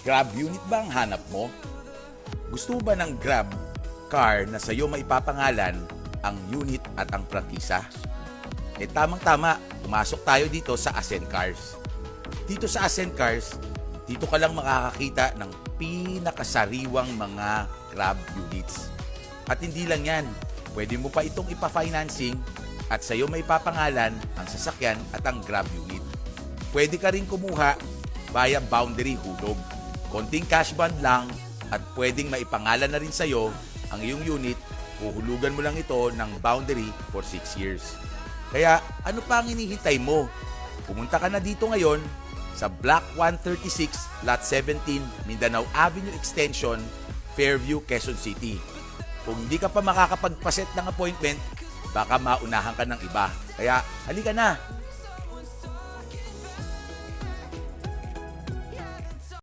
Grab unit ba ang hanap mo? Gusto mo ba ng Grab car na sa iyo maipapangalan ang unit at ang prangkisa? Tamang-tama, pumasok tayo dito sa Ascend Cars. Dito sa Ascend Cars, dito ka lang makakakita ng pinakasariwang mga Grab units. At hindi lang yan, pwede mo pa itong ipa-financing at sa iyo maipapangalan ang sasakyan at ang Grab unit. Pwede ka rin kumuha via boundary hulog. Konting cash bond lang at pwedeng maipangalan na rin sa iyo ang iyong unit, huhulugan mo lang ito ng boundary for 6 years. Kaya ano pa ang hinihintay mo? Pumunta ka na dito ngayon sa Block 136, Lot 17, Mindanao Avenue Extension, Fairview, Quezon City. Kung hindi ka pa makakapagpaset ng appointment, baka maunahan ka ng iba. Kaya halika na,